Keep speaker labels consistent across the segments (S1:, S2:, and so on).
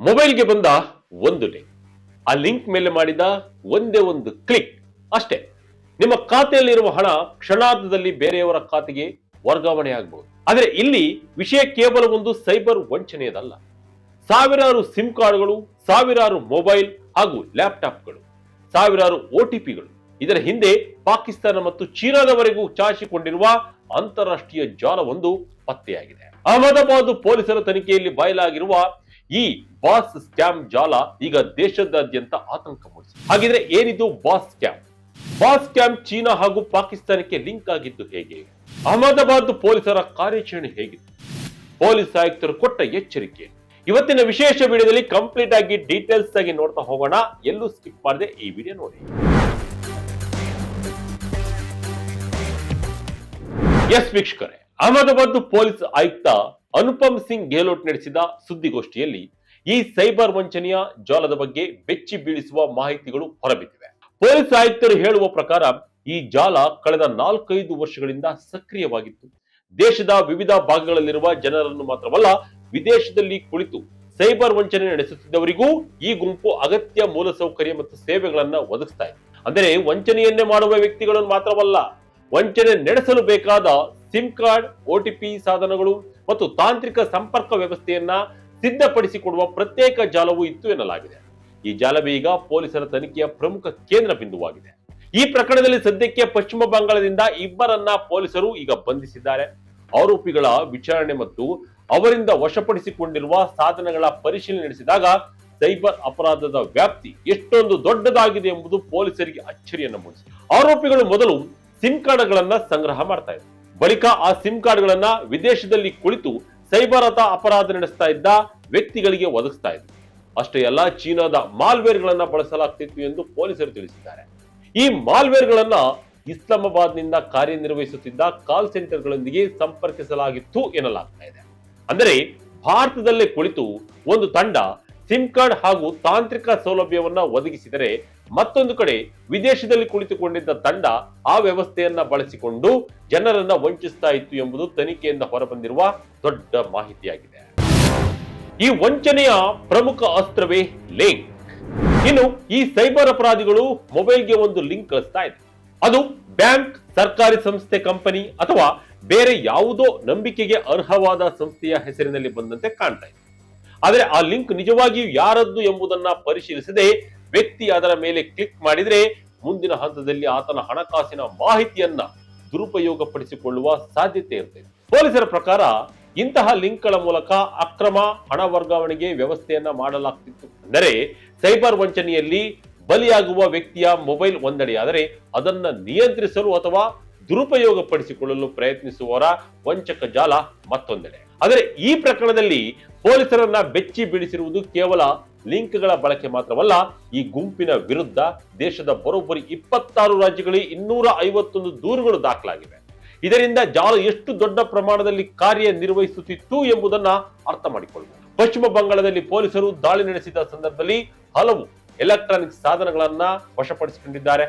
S1: ಮೊಬೈಲ್ಗೆ ಬಂದ ಒಂದು ಲಿಂಕ್, ಆ ಲಿಂಕ್ ಮೇಲೆ ಮಾಡಿದ ಒಂದೇ ಒಂದು ಕ್ಲಿಕ್ ಅಷ್ಟೇ, ನಿಮ್ಮ ಖಾತೆಯಲ್ಲಿರುವ ಹಣ ಕ್ಷಣಾರ್ಧದಲ್ಲಿ ಬೇರೆಯವರ ಖಾತೆಗೆ ವರ್ಗಾವಣೆ ಆಗಬಹುದು. ಆದರೆ ಇಲ್ಲಿ ವಿಷಯ ಕೇವಲ ಒಂದು ಸೈಬರ್ ವಂಚನೆಯದಲ್ಲ. ಸಾವಿರಾರು ಸಿಮ್ ಕಾರ್ಡ್ಗಳು, ಸಾವಿರಾರು ಮೊಬೈಲ್ ಹಾಗೂ ಲ್ಯಾಪ್ಟಾಪ್ಗಳು, ಸಾವಿರಾರು OTPಗಳು, ಇದರ ಹಿಂದೆ ಪಾಕಿಸ್ತಾನ ಮತ್ತು ಚೀನಾದವರೆಗೂ ಚಾಚಿಕೊಂಡಿರುವ ಅಂತಾರಾಷ್ಟ್ರೀಯ ಜಾಲವೊಂದು ಪತ್ತೆಯಾಗಿದೆ. ಅಹಮದಾಬಾದ್ ಪೊಲೀಸರ ತನಿಖೆಯಲ್ಲಿ ಬಯಲಾಗಿರುವ ಈ ಬಾಸ್ ಸ್ಕ್ಯಾಮ್ ಜಾಲ ಈಗ ದೇಶದಾದ್ಯಂತ ಆತಂಕ ಮೂಡಿಸಿದೆ. ಹಾಗಿದ್ರೆ ಏನಿದು boss scam? Boss scam China ಹಾಗೂ ಪಾಕಿಸ್ತಾನಕ್ಕೆ ಲಿಂಕ್ ಆಗಿದ್ದು ಹೇಗೆ? ಅಹಮದಾಬಾದ್ ಪೊಲೀಸರ ಕಾರ್ಯಾಚರಣೆ ಹೇಗಿತ್ತು? ಪೊಲೀಸ್ ಆಯುಕ್ತರು ಕೊಟ್ಟ ಎಚ್ಚರಿಕೆ. ಇವತ್ತಿನ ವಿಶೇಷ ವಿಡಿಯೋದಲ್ಲಿ ಕಂಪ್ಲೀಟ್ ಆಗಿ ಡೀಟೇಲ್ಸ್ ಆಗಿ ನೋಡ್ತಾ ಹೋಗೋಣ. ಎಲ್ಲೂ ಸ್ಕಿಪ್ ಮಾಡದೆ ಈ ವಿಡಿಯೋ ನೋಡಿ. ಎಸ್ ವೀಕ್ಷಕರೇ, ಅಹಮದಾಬಾದ್ ಪೊಲೀಸ್ ಆಯುಕ್ತ ಅನುಪಮ್ ಸಿಂಗ್ ಗೆಹ್ಲೋಟ್ ನಡೆಸಿದ ಸುದ್ದಿಗೋಷ್ಠಿಯಲ್ಲಿ ಈ ಸೈಬರ್ ವಂಚನೆಯ ಜಾಲದ ಬಗ್ಗೆ ಬೆಚ್ಚಿ ಬೀಳಿಸುವ ಮಾಹಿತಿಗಳು ಹೊರಬಿದ್ದಿವೆ. ಪೊಲೀಸ್ ಆಯುಕ್ತರು ಹೇಳುವ ಪ್ರಕಾರ ಈ ಜಾಲ ಕಳೆದ 4-5 ವರ್ಷಗಳಿಂದ ಸಕ್ರಿಯವಾಗಿತ್ತು. ದೇಶದ ವಿವಿಧ ಭಾಗಗಳಲ್ಲಿರುವ ಜನರನ್ನು ಮಾತ್ರವಲ್ಲ, ವಿದೇಶದಲ್ಲಿ ಕುಳಿತು ಸೈಬರ್ ವಂಚನೆ ನಡೆಸುತ್ತಿದ್ದವರಿಗೂ ಈ ಗುಂಪು ಅಗತ್ಯ ಮೂಲಸೌಕರ್ಯ ಮತ್ತು ಸೇವೆಗಳನ್ನ ಒದಗಿಸ್ತಾ ಇದೆ. ಅಂದರೆ ವಂಚನೆಯನ್ನೇ ಮಾಡುವ ವ್ಯಕ್ತಿಗಳನ್ನು ಮಾತ್ರವಲ್ಲ, ವಂಚನೆ ನಡೆಸಲು ಬೇಕಾದ ಸಿಮ್ ಕಾರ್ಡ್, OTP ಸಾಧನಗಳು ಮತ್ತು ತಾಂತ್ರಿಕ ಸಂಪರ್ಕ ವ್ಯವಸ್ಥೆಯನ್ನ ಸಿದ್ಧಪಡಿಸಿಕೊಡುವ ಪ್ರತ್ಯೇಕ ಜಾಲವೂ ಇತ್ತು ಎನ್ನಲಾಗಿದೆ. ಈ ಜಾಲವೇ ಈಗ ಪೊಲೀಸರ ತನಿಖೆಯ ಪ್ರಮುಖ ಕೇಂದ್ರ ಬಿಂದುವಾಗಿದೆ. ಈ ಪ್ರಕರಣದಲ್ಲಿ ಸದ್ಯಕ್ಕೆ ಪಶ್ಚಿಮ ಬಂಗಾಳದಿಂದ ಇಬ್ಬರನ್ನ ಪೊಲೀಸರು ಈಗ ಬಂಧಿಸಿದ್ದಾರೆ. ಆರೋಪಿಗಳ ವಿಚಾರಣೆ ಮತ್ತು ಅವರಿಂದ ವಶಪಡಿಸಿಕೊಂಡಿರುವ ಸಾಧನಗಳ ಪರಿಶೀಲನೆ ನಡೆಸಿದಾಗ ಸೈಬರ್ ಅಪರಾಧದ ವ್ಯಾಪ್ತಿ ಎಷ್ಟೊಂದು ದೊಡ್ಡದಾಗಿದೆ ಎಂಬುದು ಪೊಲೀಸರಿಗೆ ಅಚ್ಚರಿಯನ್ನು ಮೂಡಿಸಿದೆ. ಆರೋಪಿಗಳು ಮೊದಲು ಸಿಮ್ ಕಾರ್ಡ್ಗಳನ್ನ ಸಂಗ್ರಹ ಮಾಡ್ತಾ ಇದ್ರು. ಬಳಿಕ ಆ ಸಿಮ್ ಕಾರ್ಡ್ಗಳನ್ನ ವಿದೇಶದಲ್ಲಿ ಕುಳಿತು ಸೈಬರ್ ಅಪರಾಧ ನಡೆಸ್ತಾ ಇದ್ದ ವ್ಯಕ್ತಿಗಳಿಗೆ ಒದಗಿಸ್ತಾ ಇದ್ರು. ಅಷ್ಟೇ ಅಲ್ಲ, ಚೀನಾದ ಮಾಲ್ವೇರ್ ಗಳನ್ನ ಬಳಸಲಾಗ್ತಿತ್ತು ಎಂದು ಪೊಲೀಸರು ತಿಳಿಸಿದ್ದಾರೆ. ಈ ಮಾಲ್ವೇರ್ ಗಳನ್ನ ಇಸ್ಲಾಮಾಬಾದ್ ನಿಂದ ಕಾರ್ಯನಿರ್ವಹಿಸುತ್ತಿದ್ದ ಕಾಲ್ ಸೆಂಟರ್ಗಳೊಂದಿಗೆ ಸಂಪರ್ಕಿಸಲಾಗಿತ್ತು ಎನ್ನಲಾಗ್ತಾ ಇದೆ. ಅಂದರೆ ಭಾರತದಲ್ಲೇ ಕುಳಿತು ಒಂದು ತಂಡ ಸಿಮ್ ಕಾರ್ಡ್ ಹಾಗೂ ತಾಂತ್ರಿಕ ಸೌಲಭ್ಯವನ್ನ ಒದಗಿಸಿದರೆ, ಮತ್ತೊಂದು ಕಡೆ ವಿದೇಶದಲ್ಲಿ ಕುಳಿತುಕೊಂಡಿದ್ದ ತಂಡ ಆ ವ್ಯವಸ್ಥೆಯನ್ನ ಬಳಸಿಕೊಂಡು ಜನರನ್ನ ವಂಚಿಸ್ತಾ ಇತ್ತು ಎಂಬುದು ತನಿಖೆಯಿಂದ ಹೊರಬಂದಿರುವ ದೊಡ್ಡ ಮಾಹಿತಿಯಾಗಿದೆ. ಈ ವಂಚನೆಯ ಪ್ರಮುಖ ಅಸ್ತ್ರವೇ ಲಿಂಕ್. ಇನ್ನು ಈ ಸೈಬರ್ ಅಪರಾಧಿಗಳು ಮೊಬೈಲ್ಗೆ ಒಂದು ಲಿಂಕ್ ಕಳಿಸ್ತಾ ಇದೆ. ಅದು ಬ್ಯಾಂಕ್, ಸರ್ಕಾರಿ ಸಂಸ್ಥೆ, ಕಂಪನಿ ಅಥವಾ ಬೇರೆ ಯಾವುದೋ ನಂಬಿಕೆಗೆ ಅರ್ಹವಾದ ಸಂಸ್ಥೆಯ ಹೆಸರಿನಲ್ಲಿ ಬಂದಂತೆ ಕಾಣ್ತಾ ಇದೆ. ಆದರೆ ಆ ಲಿಂಕ್ ನಿಜವಾಗಿಯೂ ಯಾರದ್ದು ಎಂಬುದನ್ನ ಪರಿಶೀಲಿಸದೆ ವ್ಯಕ್ತಿ ಅದರ ಮೇಲೆ ಕ್ಲಿಕ್ ಮಾಡಿದ್ರೆ ಮುಂದಿನ ಹಂತದಲ್ಲಿ ಆತನ ಹಣಕಾಸಿನ ಮಾಹಿತಿಯನ್ನ ದುರುಪಯೋಗ ಪಡಿಸಿಕೊಳ್ಳುವ ಸಾಧ್ಯತೆ ಇರ್ತದೆ. ಪೊಲೀಸರ ಪ್ರಕಾರ ಇಂತಹ ಲಿಂಕ್ಗಳ ಮೂಲಕ ಅಕ್ರಮ ಹಣ ವರ್ಗಾವಣೆಗೆ ವ್ಯವಸ್ಥೆಯನ್ನ ಮಾಡಲಾಗ್ತಿತ್ತು. ಅಂದರೆ ಸೈಬರ್ ವಂಚನೆಯಲ್ಲಿ ಬಲಿಯಾಗುವ ವ್ಯಕ್ತಿಯ ಮೊಬೈಲ್ ಒಂದೆಡೆಯಾದರೆ ಅದನ್ನ ನಿಯಂತ್ರಿಸಲು ಅಥವಾ ದುರುಪಯೋಗ ಪಡಿಸಿಕೊಳ್ಳಲು ಪ್ರಯತ್ನಿಸುವವರ ವಂಚಕ ಜಾಲ ಮತ್ತೊಂದೆಡೆ. ಆದರೆ ಈ ಪ್ರಕರಣದಲ್ಲಿ ಪೊಲೀಸರನ್ನ ಬೆಚ್ಚಿ ಬೀಳಿಸಿರುವುದು ಕೇವಲ ಲಿಂಕ್ಗಳ ಬಳಕೆ ಮಾತ್ರವಲ್ಲ, ಈ ಗುಂಪಿನ ವಿರುದ್ಧ ದೇಶದ ಬರೋಬ್ಬರಿ 26 ರಾಜ್ಯಗಳಲ್ಲಿ 251 ದೂರುಗಳು ದಾಖಲಾಗಿವೆ. ಇದರಿಂದ ಜಾಲ ಎಷ್ಟು ದೊಡ್ಡ ಪ್ರಮಾಣದಲ್ಲಿ ಕಾರ್ಯನಿರ್ವಹಿಸುತ್ತಿತ್ತು ಎಂಬುದನ್ನ ಅರ್ಥ ಮಾಡಿಕೊಳ್ಳಬಹುದು. ಪಶ್ಚಿಮ ಬಂಗಾಳದಲ್ಲಿ ಪೊಲೀಸರು ದಾಳಿ ನಡೆಸಿದ ಸಂದರ್ಭದಲ್ಲಿ ಹಲವು ಎಲೆಕ್ಟ್ರಾನಿಕ್ ಸಾಧನಗಳನ್ನ ವಶಪಡಿಸಿಕೊಂಡಿದ್ದಾರೆ.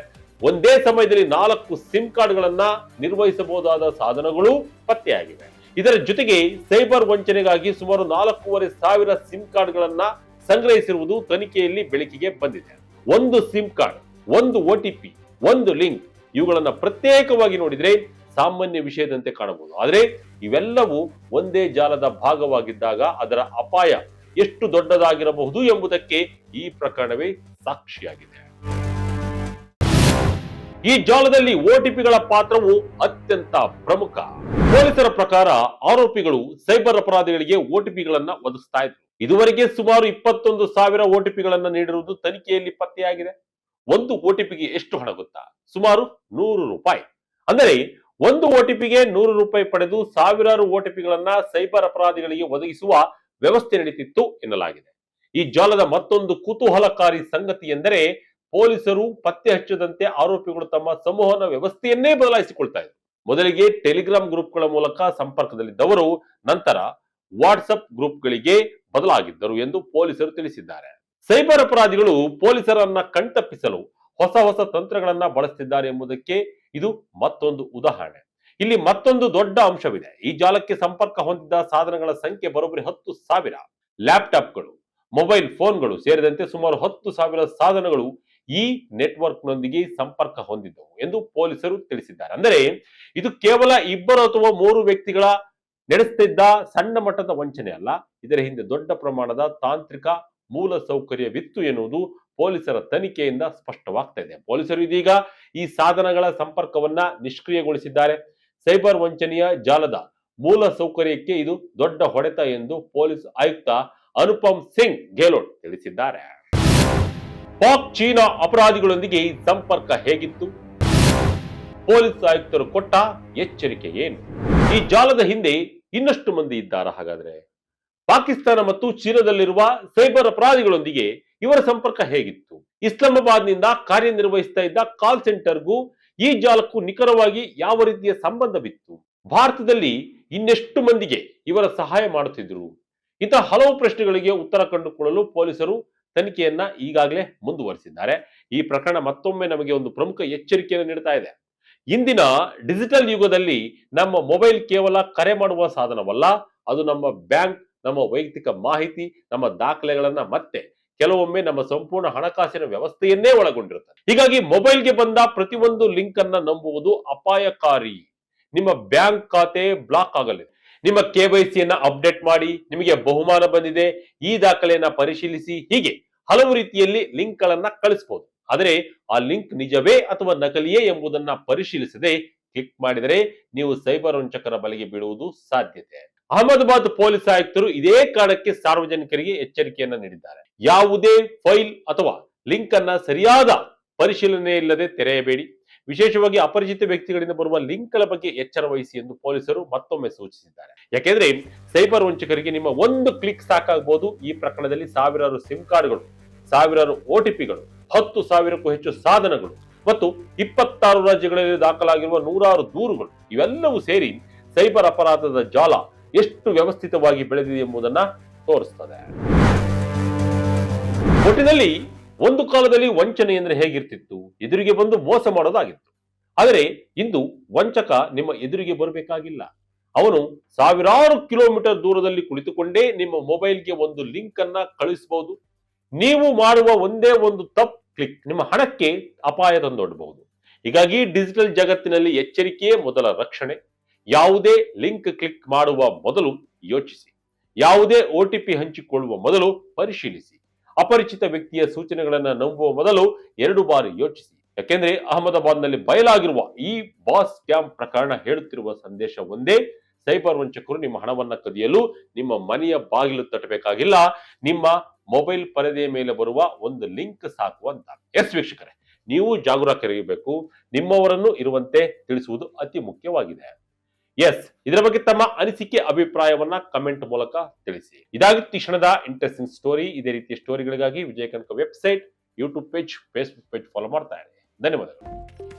S1: ಒಂದೇ ಸಮಯದಲ್ಲಿ 4 ಸಿಮ್ ಕಾರ್ಡ್ಗಳನ್ನ ನಿರ್ವಹಿಸಬಹುದಾದ ಸಾಧನಗಳು ಪತ್ತೆಯಾಗಿವೆ. ಇದರ ಜೊತೆಗೆ ಸೈಬರ್ ವಂಚನೆಗಾಗಿ ಸುಮಾರು 4,500 ಸಿಮ್ ಕಾರ್ಡ್ಗಳನ್ನ ಸಂಗ್ರಹಿಸಿರುವುದು ತನಿಖೆಯಲ್ಲಿ ಬೆಳಕಿಗೆ ಬಂದಿದೆ. ಒಂದು ಸಿಮ್ ಕಾರ್ಡ್, ಒಂದು OTP, ಒಂದು ಲಿಂಕ್, ಇವುಗಳನ್ನ ಪ್ರತ್ಯೇಕವಾಗಿ ನೋಡಿದ್ರೆ ಸಾಮಾನ್ಯ ವಿಷಯದಂತೆ ಕಾಣಬಹುದು. ಆದರೆ ಇವೆಲ್ಲವೂ ಒಂದೇ ಜಾಲದ ಭಾಗವಾಗಿದ್ದಾಗ ಅದರ ಅಪಾಯ ಎಷ್ಟು ದೊಡ್ಡದಾಗಿರಬಹುದು ಎಂಬುದಕ್ಕೆ ಈ ಪ್ರಕರಣವೇ ಸಾಕ್ಷಿಯಾಗಿದೆ. ಈ ಜಾಲದಲ್ಲಿ OTPಗಳ ಪಾತ್ರವು ಅತ್ಯಂತ ಪ್ರಮುಖ. ಪೊಲೀಸರ ಪ್ರಕಾರ ಆರೋಪಿಗಳು ಸೈಬರ್ ಅಪರಾಧಿಗಳಿಗೆ OTPಗಳನ್ನ ಒದಗಿಸ್ತಾ ಇದ್ರು. ಇದುವರೆಗೆ ಸುಮಾರು 21,000 OTPಗಳನ್ನ ನೀಡಿರುವುದು ತನಿಖೆಯಲ್ಲಿ ಪತ್ತೆಯಾಗಿದೆ. ಒಂದು OTPಗೆ ಎಷ್ಟು ಹಣ ಗೊತ್ತಾ? ಸುಮಾರು 100 ರೂಪಾಯಿ. ಅಂದರೆ ಒಂದು OTPಗೆ 100 ರೂಪಾಯಿ ಪಡೆದು ಸಾವಿರಾರು OTPಗಳನ್ನ ಸೈಬರ್ ಅಪರಾಧಿಗಳಿಗೆ ಒದಗಿಸುವ ವ್ಯವಸ್ಥೆ ನಡೀತಿತ್ತು ಎನ್ನಲಾಗಿದೆ. ಈ ಜಾಲದ ಮತ್ತೊಂದು ಕುತೂಹಲಕಾರಿ ಸಂಗತಿ ಎಂದರೆ, ಪೊಲೀಸರು ಪತ್ತೆ ಹಚ್ಚದಂತೆ ಆರೋಪಿಗಳು ತಮ್ಮ ಸಂವಹನ ವ್ಯವಸ್ಥೆಯನ್ನೇ ಬದಲಾಯಿಸಿಕೊಳ್ತಾ ಇದ್ರು. ಮೊದಲಿಗೆ ಟೆಲಿಗ್ರಾಮ್ ಗ್ರೂಪ್ಗಳ ಮೂಲಕ ಸಂಪರ್ಕದಲ್ಲಿದ್ದವರು ನಂತರ ವಾಟ್ಸ್ಆಪ್ ಗ್ರೂಪ್ಗಳಿಗೆ ಬದಲಾಗಿದ್ದರು ಎಂದು ಪೊಲೀಸರು ತಿಳಿಸಿದ್ದಾರೆ. ಸೈಬರ್ ಅಪರಾಧಿಗಳು ಪೊಲೀಸರನ್ನ ಕಣ್ತಪ್ಪಿಸಲು ಹೊಸ ಹೊಸ ತಂತ್ರಗಳನ್ನ ಬಳಸುತ್ತಿದ್ದಾರೆ ಎಂಬುದಕ್ಕೆ ಇದು ಮತ್ತೊಂದು ಉದಾಹರಣೆ. ಇಲ್ಲಿ ಮತ್ತೊಂದು ದೊಡ್ಡ ಅಂಶವಿದೆ. ಈ ಜಾಲಕ್ಕೆ ಸಂಪರ್ಕ ಹೊಂದಿದ್ದ ಸಾಧನಗಳ ಸಂಖ್ಯೆ ಬರೋಬ್ಬರಿ 10,000. ಲ್ಯಾಪ್ಟಾಪ್ಗಳು, ಮೊಬೈಲ್ ಫೋನ್ಗಳು ಸೇರಿದಂತೆ ಸುಮಾರು 10,000 ಸಾಧನಗಳು ಈ ನೆಟ್ವರ್ಕ್ನೊಂದಿಗೆ ಸಂಪರ್ಕ ಹೊಂದಿದ್ದವು ಎಂದು ಪೊಲೀಸರು ತಿಳಿಸಿದ್ದಾರೆ. ಅಂದರೆ ಇದು ಕೇವಲ ಇಬ್ಬರು ಅಥವಾ ಮೂರು ವ್ಯಕ್ತಿಗಳ ನಡೆಸುತ್ತಿದ್ದ ಸಣ್ಣ ಮಟ್ಟದ ವಂಚನೆ ಅಲ್ಲ, ಇದರ ಹಿಂದೆ ದೊಡ್ಡ ಪ್ರಮಾಣದ ತಾಂತ್ರಿಕ ಮೂಲ ಸೌಕರ್ಯವಿತ್ತು ಎನ್ನುವುದು ಪೊಲೀಸರ ತನಿಖೆಯಿಂದ ಸ್ಪಷ್ಟವಾಗ್ತಾ ಇದೆ. ಪೊಲೀಸರು ಇದೀಗ ಈ ಸಾಧನಗಳ ಸಂಪರ್ಕವನ್ನ ನಿಷ್ಕ್ರಿಯಗೊಳಿಸಿದ್ದಾರೆ. ಸೈಬರ್ ವಂಚನೆಯ ಜಾಲದ ಮೂಲ ಸೌಕರ್ಯಕ್ಕೆ ಇದು ದೊಡ್ಡ ಹೊಡೆತ ಎಂದು ಪೊಲೀಸ್ ಆಯುಕ್ತ ಅನುಪಮ್ ಸಿಂಗ್ ಗೆಹ್ಲೋಟ್ ತಿಳಿಸಿದ್ದಾರೆ. ಪಾಕ್ ಚೀನಾ ಅಪರಾಧಿಗಳೊಂದಿಗೆ ಈ ಸಂಪರ್ಕ ಹೇಗಿತ್ತು? ಪೊಲೀಸ್ ಆಯುಕ್ತರು ಕೊಟ್ಟ ಎಚ್ಚರಿಕೆ ಏನು? ಈ ಜಾಲದ ಹಿಂದೆ ಇನ್ನಷ್ಟು ಮಂದಿ ಇದ್ದಾರಾ? ಹಾಗಾದ್ರೆ ಪಾಕಿಸ್ತಾನ ಮತ್ತು ಚೀನಾದಲ್ಲಿರುವ ಸೈಬರ್ ಅಪರಾಧಿಗಳೊಂದಿಗೆ ಇವರ ಸಂಪರ್ಕ ಹೇಗಿತ್ತು? ಇಸ್ಲಾಮಾಬಾದ್ನಿಂದ ಕಾರ್ಯನಿರ್ವಹಿಸ್ತಾ ಇದ್ದ ಕಾಲ್ ಸೆಂಟರ್ಗೂ ಈ ಜಾಲಕ್ಕೂ ನಿಖರವಾಗಿ ಯಾವ ರೀತಿಯ ಸಂಬಂಧವಿತ್ತು? ಭಾರತದಲ್ಲಿ ಇನ್ನೆಷ್ಟು ಮಂದಿಗೆ ಇವರ ಸಹಾಯ ಮಾಡುತ್ತಿದ್ರು? ಇಂತಹ ಹಲವು ಪ್ರಶ್ನೆಗಳಿಗೆ ಉತ್ತರ ಕಂಡುಕೊಳ್ಳಲು ಪೊಲೀಸರು ತನಿಖೆಯನ್ನ ಈಗಾಗಲೇ ಮುಂದುವರಿಸಿದ್ದಾರೆ. ಈ ಪ್ರಕರಣ ಮತ್ತೊಮ್ಮೆ ನಮಗೆ ಒಂದು ಪ್ರಮುಖ ಎಚ್ಚರಿಕೆಯನ್ನು ನೀಡ್ತಾ ಇದೆ. ಇಂದಿನ ಡಿಜಿಟಲ್ ಯುಗದಲ್ಲಿ ನಮ್ಮ ಮೊಬೈಲ್ ಕೇವಲ ಕರೆ ಮಾಡುವ ಸಾಧನವಲ್ಲ, ಅದು ನಮ್ಮ ಬ್ಯಾಂಕ್, ನಮ್ಮ ವೈಯಕ್ತಿಕ ಮಾಹಿತಿ, ನಮ್ಮ ದಾಖಲೆಗಳನ್ನ ಮತ್ತೆ ಕೆಲವೊಮ್ಮೆ ನಮ್ಮ ಸಂಪೂರ್ಣ ಹಣಕಾಸಿನ ವ್ಯವಸ್ಥೆಯನ್ನೇ ಒಳಗೊಂಡಿರುತ್ತದೆ. ಹೀಗಾಗಿ ಮೊಬೈಲ್ಗೆ ಬಂದ ಪ್ರತಿಯೊಂದು ಲಿಂಕ್ ಅನ್ನ ನಂಬುವುದು ಅಪಾಯಕಾರಿ. ನಿಮ್ಮ ಬ್ಯಾಂಕ್ ಖಾತೆ ಬ್ಲಾಕ್ ಆಗಲಿದೆ. ನಿಮ್ಮ KYC ಯನ್ನ ಅಪ್ಡೇಟ್ ಮಾಡಿ, ನಿಮಗೆ ಬಹುಮಾನ ಬಂದಿದೆ, ಈ ದಾಖಲೆಯನ್ನ ಪರಿಶೀಲಿಸಿ, ಹೀಗೆ ಹಲವು ರೀತಿಯಲ್ಲಿ ಲಿಂಕ್ ಗಳನ್ನ ಕಳಿಸಬಹುದು. ಆದರೆ ಆ ಲಿಂಕ್ ನಿಜವೇ ಅಥವಾ ನಕಲಿಯೇ ಎಂಬುದನ್ನ ಪರಿಶೀಲಿಸದೆ ಕ್ಲಿಕ್ ಮಾಡಿದರೆ ನೀವು ಸೈಬರ್ ವಂಚಕರ ಬಲೆಗೆ ಬೀಳುವುದು ಸಾಧ್ಯತೆ. ಅಹಮದಾಬಾದ್ ಪೊಲೀಸ್ ಆಯುಕ್ತರು ಇದೇ ಕಾರಣಕ್ಕೆ ಸಾರ್ವಜನಿಕರಿಗೆ ಎಚ್ಚರಿಕೆಯನ್ನ ನೀಡಿದ್ದಾರೆ. ಯಾವುದೇ ಫೈಲ್ ಅಥವಾ ಲಿಂಕ್ ಅನ್ನ ಸರಿಯಾದ ಪರಿಶೀಲನೆ ಇಲ್ಲದೆ ತೆರೆಯಬೇಡಿ. ವಿಶೇಷವಾಗಿ ಅಪರಿಚಿತ ವ್ಯಕ್ತಿಗಳಿಂದ ಬರುವ ಲಿಂಕ್ಗಳ ಬಗ್ಗೆ ಎಚ್ಚರ ವಹಿಸಿ ಎಂದು ಪೊಲೀಸರು ಮತ್ತೊಮ್ಮೆ ಸೂಚಿಸಿದ್ದಾರೆ. ಯಾಕೆಂದ್ರೆ ಸೈಬರ್ ವಂಚಕರಿಗೆ ನಿಮ್ಮ ಒಂದು ಕ್ಲಿಕ್ ಸಾಕಾಗಬಹುದು. ಈ ಪ್ರಕರಣದಲ್ಲಿ ಸಾವಿರಾರು ಸಿಮ್ ಕಾರ್ಡ್ಗಳು, ಸಾವಿರಾರು OTPಗಳು, 10,000ಕ್ಕೂ ಹೆಚ್ಚು ಸಾಧನಗಳು ಮತ್ತು 26 ರಾಜ್ಯಗಳಲ್ಲಿ ದಾಖಲಾಗಿರುವ ನೂರಾರು ದೂರುಗಳು ಇವೆಲ್ಲವೂ ಸೇರಿ ಸೈಬರ್ ಅಪರಾಧದ ಜಾಲ ಎಷ್ಟು ವ್ಯವಸ್ಥಿತವಾಗಿ ಬೆಳೆದಿದೆ ಎಂಬುದನ್ನ ತೋರಿಸ್ತದೆ. ಒಟ್ಟಿನಲ್ಲಿ ಒಂದು ಕಾಲದಲ್ಲಿ ವಂಚನೆ ಅಂದ್ರೆ ಹೇಗಿರ್ತಿತ್ತು? ಎದುರಿಗೆ ಬಂದು ಮೋಸ ಮಾಡೋದಾಗಿತ್ತು. ಆದರೆ ಇಂದು ವಂಚಕ ನಿಮ್ಮ ಎದುರಿಗೆ ಬರಬೇಕಾಗಿಲ್ಲ. ಅವನು ಸಾವಿರಾರು ಕಿಲೋಮೀಟರ್ ದೂರದಲ್ಲಿ ಕುಳಿತುಕೊಂಡೇ ನಿಮ್ಮ ಮೊಬೈಲ್ಗೆ ಒಂದು ಲಿಂಕ್ ಅನ್ನ ಕಳಿಸಬಹುದು. ನೀವು ಮಾಡುವ ಒಂದೇ ಒಂದು ತಪ್ಪು ಕ್ಲಿಕ್ ನಿಮ್ಮ ಹಣಕ್ಕೆ ಅಪಾಯ ತಂದೊಡ್ಡಬಹುದು. ಹೀಗಾಗಿ ಡಿಜಿಟಲ್ ಜಗತ್ತಿನಲ್ಲಿ ಎಚ್ಚರಿಕೆಯೇ ಮೊದಲ ರಕ್ಷಣೆ. ಯಾವುದೇ ಲಿಂಕ್ ಕ್ಲಿಕ್ ಮಾಡುವ ಮೊದಲು ಯೋಚಿಸಿ. ಯಾವುದೇ OTP ಹಂಚಿಕೊಳ್ಳುವ ಮೊದಲು ಪರಿಶೀಲಿಸಿ. ಅಪರಿಚಿತ ವ್ಯಕ್ತಿಯ ಸೂಚನೆಗಳನ್ನ ನಂಬುವ ಮೊದಲು 2 ಬಾರಿ ಯೋಚಿಸಿ. ಯಾಕೆಂದ್ರೆ ಅಹಮದಾಬಾದ್ನಲ್ಲಿ ಬಯಲಾಗಿರುವ ಈ ಬಾಸ್ ಸ್ಕ್ಯಾಮ್ ಪ್ರಕರಣ ಹೇಳುತ್ತಿರುವ ಸಂದೇಶ ಒಂದೇ: ಸೈಬರ್ ವಂಚಕರು ನಿಮ್ಮ ಹಣವನ್ನ ಕದಿಯಲು ನಿಮ್ಮ ಮನೆಯ ಬಾಗಿಲು ತಟ್ಟಬೇಕಾಗಿಲ್ಲ, ನಿಮ್ಮ ಮೊಬೈಲ್ ಪರದೆಯ ಮೇಲೆ ಬರುವ ಒಂದು ಲಿಂಕ್ ಸಾಕು ಅಂತ. ಎಸ್ ವೀಕ್ಷಕರೇ, ನೀವು ಜಾಗರೂಕರಾಗಿರಬೇಕು. ನಿಮ್ಮವರನ್ನು ಇರುವಂತೆ ತಿಳಿಸುವುದು ಅತಿ ಮುಖ್ಯವಾಗಿದೆ. ಎಸ್, ಇದರ ಬಗ್ಗೆ ತಮ್ಮ ಅನಿಸಿಕೆ ಅಭಿಪ್ರಾಯವನ್ನ ಕಮೆಂಟ್ ಮೂಲಕ ತಿಳಿಸಿ. ಇದಾಗಿತ್ತು ಈ ಕ್ಷಣದ ಇಂಟ್ರೆಸ್ಟಿಂಗ್ ಸ್ಟೋರಿ. ಇದೇ ರೀತಿಯ ಸ್ಟೋರಿಗಳಿಗಾಗಿ Vijaya Kanaka website, YouTube page, Facebook page follow ಮಾಡ್ತಾ ಇರಿ. ಧನ್ಯವಾದಗಳು.